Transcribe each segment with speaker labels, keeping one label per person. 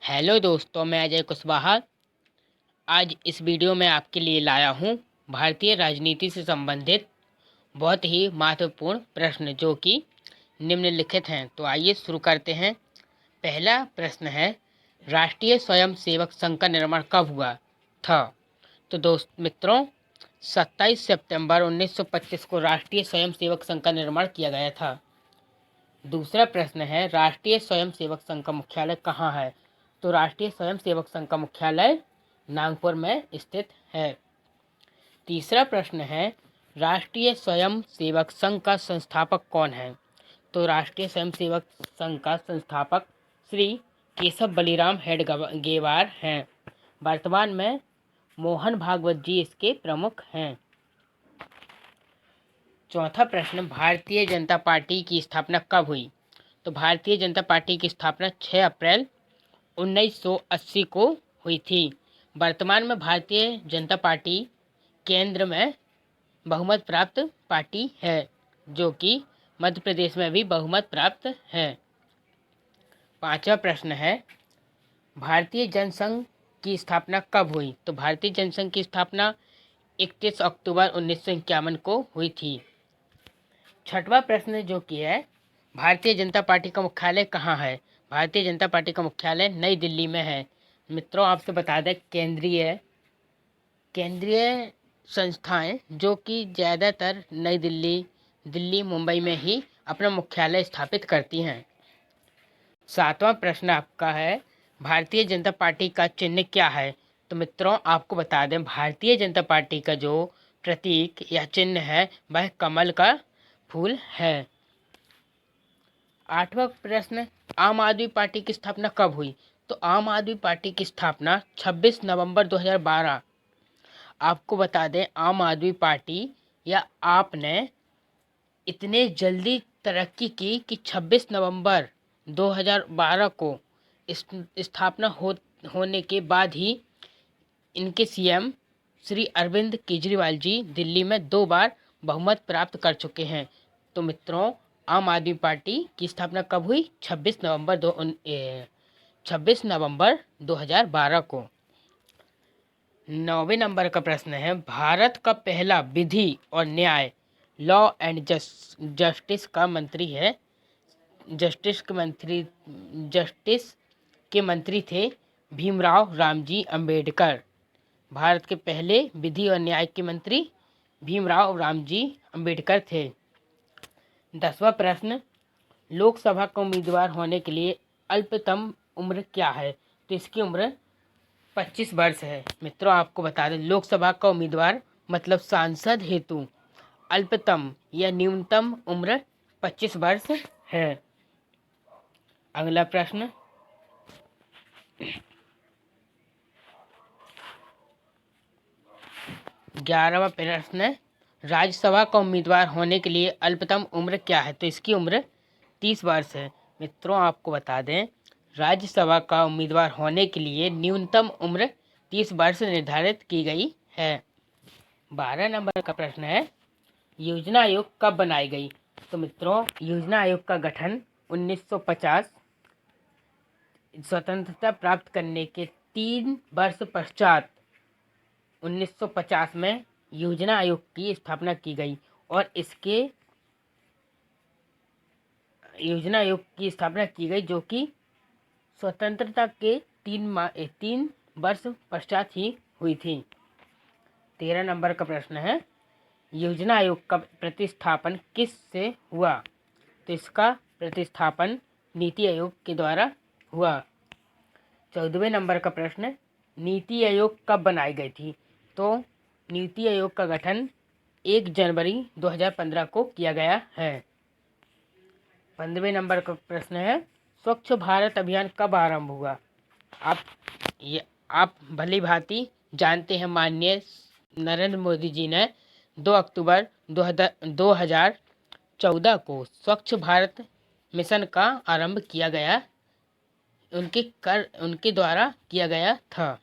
Speaker 1: Hello दोस्तों, मैं अजय कुशवाहा। आज इस वीडियो में आपके लिए लाया हूँ भारतीय राजनीति से संबंधित बहुत ही महत्वपूर्ण प्रश्न जो कि निम्नलिखित हैं। तो आइए शुरू करते हैं। पहला प्रश्न है, राष्ट्रीय स्वयंसेवक संघ का निर्माण कब हुआ था? तो मित्रों, 27 सितंबर 1925 को राष्ट्रीय स्वयंसेवक संघ का निर्माण किया गया था। दूसरा प्रश्न है, राष्ट्रीय स्वयंसेवक संघ का मुख्यालय कहाँ है? तो राष्ट्रीय स्वयंसेवक संघ का मुख्यालय नागपुर में स्थित है। तीसरा प्रश्न है, राष्ट्रीय स्वयंसेवक संघ का संस्थापक कौन है? तो राष्ट्रीय स्वयंसेवक संघ का संस्थापक श्री केशव बलिराम हेडगेवार हैं। वर्तमान में मोहन भागवत जी इसके प्रमुख हैं। चौथा प्रश्न, भारतीय जनता पार्टी की स्थापना कब हुई? तो भारतीय जनता पार्टी की स्थापना 6 अप्रैल 1980 को हुई थी। वर्तमान में भारतीय जनता पार्टी केंद्र में बहुमत प्राप्त पार्टी है, जो कि मध्य प्रदेश में भी बहुमत प्राप्त है। पांचवा प्रश्न है, भारतीय जनसंघ की स्थापना कब हुई? तो भारतीय जनसंघ की स्थापना 31 अक्टूबर 1951 को हुई थी। छठवां प्रश्न जो कि है, भारतीय जनता पार्टी का मुख्यालय कहाँ है? भारतीय जनता पार्टी का मुख्यालय नई दिल्ली में है। मित्रों, आपसे बता दें, केंद्रीय संस्थाएं जो कि ज़्यादातर नई दिल्ली मुंबई में ही अपना मुख्यालय स्थापित करती हैं। सातवां प्रश्न आपका है, भारतीय जनता पार्टी का चिन्ह क्या है? तो मित्रों, आपको बता दें, भारतीय जनता पार्टी का जो प्रतीक या चिन्ह है वह कमल का फूल है। आठवां प्रश्न, आम आदमी पार्टी की स्थापना कब हुई? तो आम आदमी पार्टी की स्थापना 26 नवंबर 2012। आपको बता दें, आम आदमी पार्टी या आपने इतने जल्दी तरक्की की कि 26 नवंबर 2012 को स्थापना होने के बाद ही इनके सीएम श्री अरविंद केजरीवाल जी दिल्ली में 2 बार बहुमत प्राप्त कर चुके हैं। तो मित्रों, आम आदमी पार्टी की स्थापना कब हुई? 26 नवंबर 2012 को। 9वें नंबर का प्रश्न है, भारत का पहला विधि और न्याय लॉ एंड जस्टिस का मंत्री है। जस्टिस के मंत्री थे भीमराव रामजी अंबेडकर। भारत के पहले विधि और न्याय के मंत्री भीमराव रामजी अंबेडकर थे। 10वां प्रश्न, लोकसभा का उम्मीदवार होने के लिए अल्पतम उम्र क्या है? तो इसकी उम्र 25 वर्ष है। मित्रों, आपको बता दें, लोकसभा का उम्मीदवार मतलब सांसद हेतु अल्पतम या न्यूनतम उम्र 25 वर्ष है। अगला प्रश्न, 11वां प्रश्न, राज्यसभा का उम्मीदवार होने के लिए अल्पतम उम्र क्या है? तो इसकी उम्र 30 वर्ष है। मित्रों, आपको बता दें, राज्यसभा का उम्मीदवार होने के लिए न्यूनतम उम्र 30 वर्ष निर्धारित की गई है। 12 नंबर का प्रश्न है, योजना आयोग कब बनाई गई? तो मित्रों, योजना आयोग का गठन 1950 स्वतंत्रता प्राप्त करने के 3 वर्ष पश्चात 1950 में योजना आयोग की स्थापना की गई और इसके योजना आयोग की स्थापना की गई जो कि स्वतंत्रता के 3 वर्ष पश्चात ही हुई थी। 13 नंबर का प्रश्न है, योजना आयोग का प्रतिस्थापन किस से हुआ? तो इसका प्रतिस्थापन नीति आयोग के द्वारा हुआ। 14वें नंबर का प्रश्न, नीति आयोग कब बनाई गई थी? तो नीति आयोग का गठन 1 जनवरी 2015 को किया गया है। 15वें नंबर का प्रश्न है, स्वच्छ भारत अभियान कब आरंभ हुआ? आप भली भांति जानते हैं, माननीय नरेंद्र मोदी जी ने 2 अक्टूबर 2014 को स्वच्छ भारत मिशन का आरंभ किया गया, उनके द्वारा किया गया था।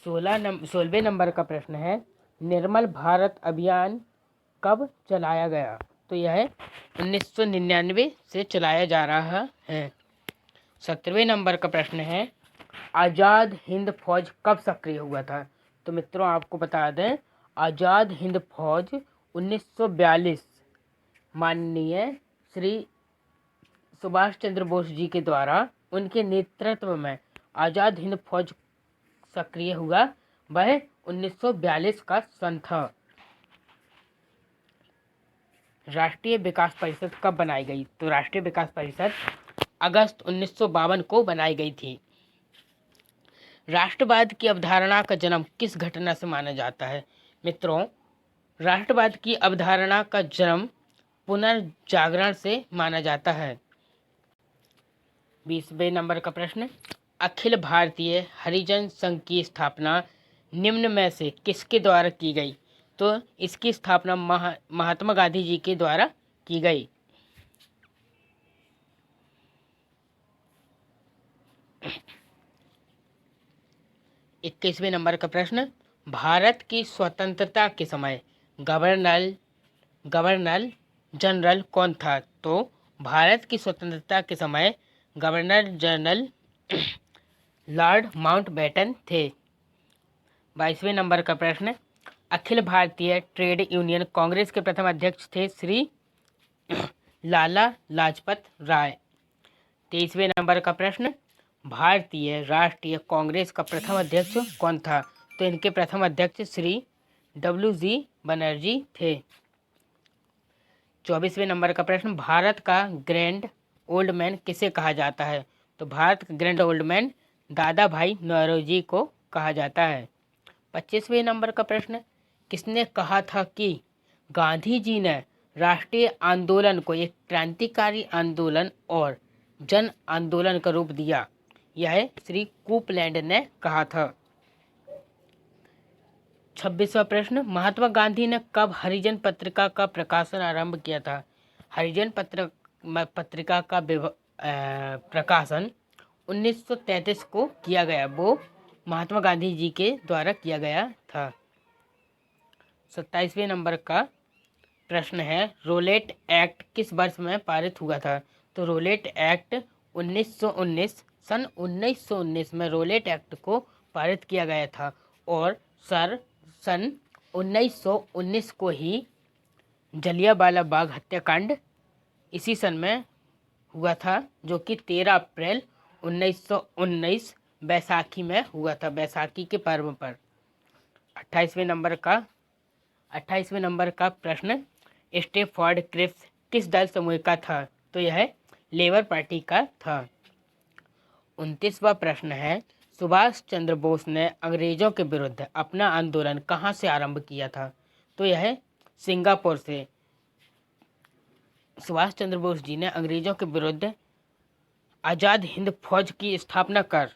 Speaker 1: 16वें नंबर का प्रश्न है, निर्मल भारत अभियान कब चलाया गया? तो यह 1999 से चलाया जा रहा है। 17वें नंबर का प्रश्न है, आज़ाद हिंद फौज कब सक्रिय हुआ था? तो मित्रों आपको बता दें, आज़ाद हिंद फौज 1942 माननीय श्री सुभाष चंद्र बोस जी के द्वारा उनके नेतृत्व में आज़ाद हिंद फौज सक्रिय हुआ, वह 1942 का सन था। राष्ट्रीय विकास परिषद कब बनाई गई? तो राष्ट्रीय विकास परिषद अगस्त 1952 को बनाई गई थी। राष्ट्रवाद की अवधारणा का जन्म किस घटना से माना जाता है? मित्रों, राष्ट्रवाद की अवधारणा का जन्म पुनर्जागरण से माना जाता है। 20वें नंबर का प्रश्न, अखिल भारतीय हरिजन संघ की स्थापना निम्न में से किसके द्वारा की गई? तो इसकी स्थापना महात्मा गांधी जी के द्वारा की गई। 21वें नंबर का प्रश्न, भारत की स्वतंत्रता के समय गवर्नर जनरल कौन था? तो भारत की स्वतंत्रता के समय गवर्नर जनरल लॉर्ड माउंटबेटन थे। 22वें नंबर का प्रश्न, अखिल भारतीय ट्रेड यूनियन कांग्रेस के प्रथम अध्यक्ष थे श्री लाला लाजपत राय। 23वें नंबर का प्रश्न, भारतीय राष्ट्रीय कांग्रेस का प्रथम अध्यक्ष कौन था? तो इनके प्रथम अध्यक्ष श्री WG बनर्जी थे। 24वें नंबर का प्रश्न, भारत का ग्रैंड ओल्ड मैन किसे कहा जाता है? तो भारत का ग्रैंड ओल्ड मैन दादा भाई नौरोजी को कहा जाता है। 25वें नंबर का प्रश्न, किसने कहा था कि गांधी जी ने राष्ट्रीय आंदोलन को एक क्रांतिकारी आंदोलन और जन आंदोलन का रूप दिया? यह श्री कूपलैंड ने कहा था। 26वां प्रश्न, महात्मा गांधी ने कब हरिजन पत्रिका का प्रकाशन आरंभ किया था? हरिजन पत्रिका का प्रकाशन 1933 को किया गया, वो महात्मा गांधी जी के द्वारा किया गया था। 27वें नंबर का प्रश्न है, रोलेट एक्ट किस वर्ष में पारित हुआ था? तो रोलेट एक्ट 1919 सन 1919 में रोलेट एक्ट को पारित किया गया था और सन 1919 को ही जलियांवाला बाग हत्याकांड इसी सन में हुआ था, जो कि 13 अप्रैल 1919 बैसाखी में हुआ था, बैसाखी के पर्व पर। 28वें नंबर का प्रश्न, स्टैफोर्ड क्रिप्स किस दल समूह का था? तो यह लेबर पार्टी का था। 29वां प्रश्न है, सुभाष चंद्र बोस ने अंग्रेजों के विरुद्ध अपना आंदोलन कहाँ से आरंभ किया था? तो यह सिंगापुर से। सुभाष चंद्र बोस जी ने अंग्रेजों के विरुद्ध आज़ाद हिंद फौज की स्थापना कर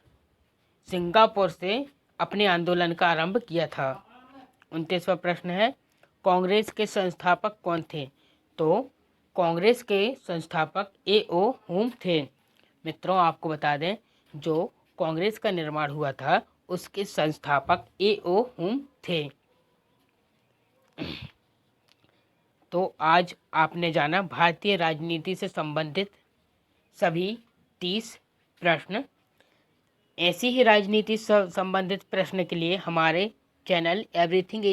Speaker 1: सिंगापुर से अपने आंदोलन का आरंभ किया था। 29वां प्रश्न है, कांग्रेस के संस्थापक कौन थे? तो कांग्रेस के संस्थापक A.O. हुम थे। मित्रों आपको बता दें, जो कांग्रेस का निर्माण हुआ था उसके संस्थापक A.O. हुम थे। तो आज आपने जाना भारतीय राजनीति से संबंधित सभी 30 प्रश्न। ऐसी ही राजनीति से संबंधित प्रश्न के लिए हमारे channel everything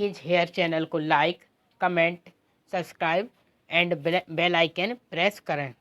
Speaker 1: is here channel को like, comment, subscribe and bell icon press करें।